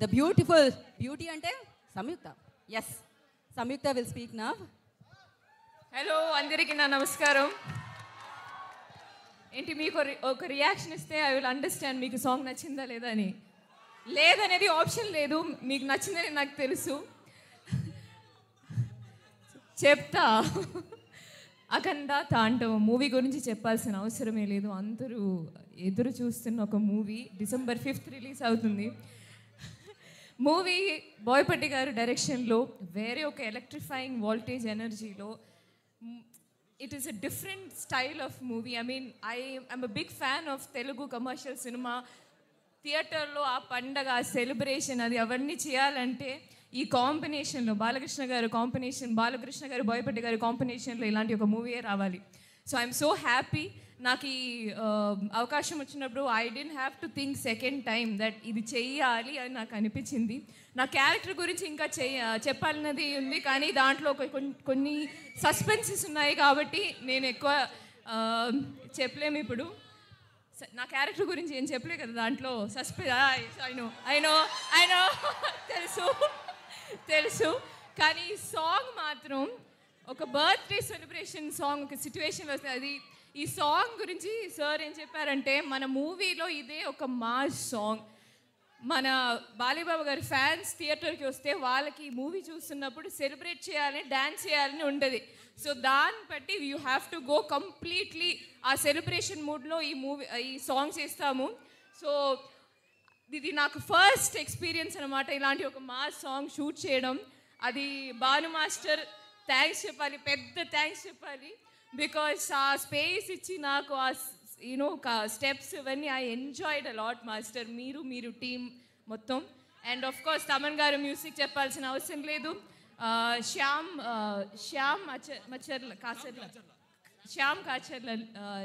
The beautiful beauty అంటే Samyuktha. Yes, Samyuktha will speak now. Hello అందరికీ నా నమస్కారం. ఏంటి మీకు ఒక రియాక్షన్ ఇస్తే ఐ విల్ అండర్స్టాండ్ మీకు సాంగ్ నచ్చిందా లేదా అని. లేదనేది ఆప్షన్ లేదు, మీకు నచ్చిందని నాకు తెలుసు. చెప్తా. అఖండ తాండవం మూవీ గురించి చెప్పాల్సిన అవసరమే లేదు. అందరూ ఎదురు చూస్తున్న ఒక మూవీ. December 5th రిలీజ్ అవుతుంది. మూవీ బోయపట్టి గారు డైరెక్షన్లో వేరే ఒక ఎలక్ట్రిఫైయింగ్ వోల్టేజ్ ఎనర్జీలో it is a different style of movie. I mean I'm a big fan of Telugu commercial cinema. థియేటర్లో ఆ పండగ, ఆ సెలబ్రేషన్, అది అవన్నీ చేయాలంటే ఈ కాంబినేషన్లో బాలకృష్ణ గారు బోయపట్టి గారు కాంబినేషన్లో ఇలాంటి ఒక మూవీయే రావాలి. So I'm so happy. నాకు ఈ అవకాశం వచ్చినప్పుడు I didn't have to think second time that ఇది చెయ్యాలి అని నాకు అనిపించింది. నా క్యారెక్టర్ గురించి ఇంకా చెప్పాలన్నది ఉంది, కానీ దాంట్లో కొన్ని సస్పెన్సెస్ ఉన్నాయి కాబట్టి నేను ఎక్కువ చెప్పలేము ఇప్పుడు. నా క్యారెక్టర్ గురించి ఏం చెప్పలే కదా దాంట్లో. ఐ నో తెలుసు. కానీ ఈ సాంగ్ మాత్రం ఒక బర్త్డే సెలబ్రేషన్ సాంగ్, ఒక సిచ్యువేషన్లో వస్తుంది. అది ఈ సాంగ్ గురించి సార్ ఏం చెప్పారంటే, మన మూవీలో ఇదే ఒక మాస్ సాంగ్. మన బాలీబాబు గారి ఫ్యాన్స్ థియేటర్కి వస్తే వాళ్ళకి ఈ మూవీ చూస్తున్నప్పుడు సెలబ్రేట్ చేయాలని, డ్యాన్స్ చేయాలని ఉండదు. సో దాన్ని బట్టి you have to go completely ఆ సెలబ్రేషన్ మూడ్లో ఈ సాంగ్ చేస్తాము. సో ఇది నాకు ఫస్ట్ ఎక్స్పీరియన్స్ అనమాట, ఇలాంటి ఒక మాస్ సాంగ్ షూట్ చేయడం. అది భాను మాస్టర్ థ్యాంక్స్ చెప్పాలి, పెద్ద థ్యాంక్స్ చెప్పాలి. బికాస్ ఆ స్పేస్ ఇచ్చి నాకు ఆ స్టెప్స్ ఇవన్నీ I enjoyed a lot master, మీరు టీమ్ మొత్తం. అండ్ ఆఫ్ కోర్స్ తమన్ గారు మ్యూజిక్ చెప్పాల్సిన అవసరం లేదు. Shyam Kasarla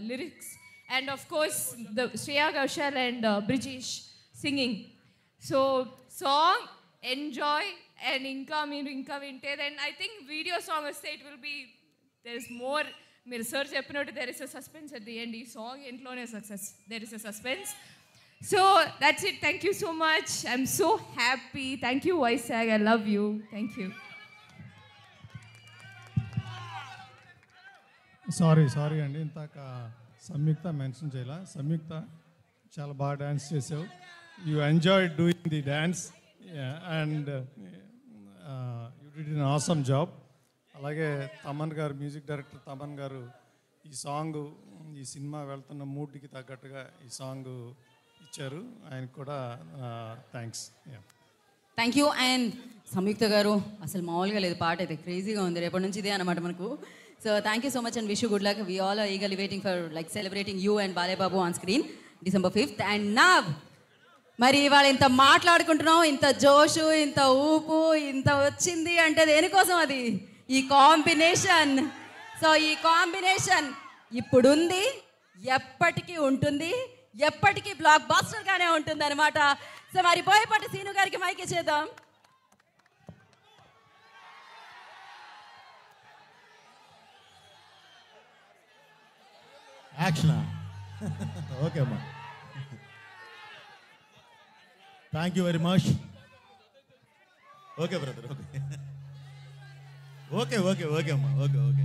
lyrics, and of course Shreya Ghoshal and Brijesh singing. So song enjoy. And మీరు ఇంకా వింటే then I think video song వస్తే it will be there is more. మీరు సార్ చెప్పినట్టు there is a suspense at the end. ఈ సాంగ్ ఎంట్లోనే there is a suspense. So that's it. Thank you so much. I'm so happy. Thank you Vaisakh. I love you. Thank you. Sorry అండి, ఇంతాక సంయుక్త mention చేయాల. సంయుక్త చాలా బాగా dance చేసావు. You enjoy doing the dance and you did an awesome job. అలాగే తమన్ గారు, music director Thaman గారు ఈ సాంగ్, ఈ సినిమా వెళ్తున్న మూడ్కి తగ్గట్టుగా ఈ సాంగ్ ఇచ్చారు. ఆయనకు కూడా థ్యాంక్స్. Thank you. అండ్ సంయుక్త గారు అసలు మామూలుగా లేదు, పాట అయితే క్రేజీగా ఉంది. రేపటి నుంచి ఇదే అనమాట మనకు. So thank you so much and wish you good luck. We all are eagerly waiting for like celebrating you and Balebabu on screen December 5th. And నా మరి ఇవాళ ఇంత మాట్లాడుకుంటున్నాం, ఇంత జోషు, ఇంత ఊపు, ఇంత వచ్చింది అంటే దేనికోసం? అది ఈ కాంబినేషన్. సో ఈ కాంబినేషన్ ఇప్పుడుంది, ఎప్పటికీ ఉంటుంది, ఎప్పటికీ బ్లాక్ బాస్టర్గానే ఉంటుంది అనమాట. సో మరి బోయపాటి సీను గారికి మైక్ ఇచ్చేద్దాం. యాక్షన్. ఓకే అమ్మా, thank you very much. Okay brother, okay okay okay okay అమ్మా, ఓకే ఓకే.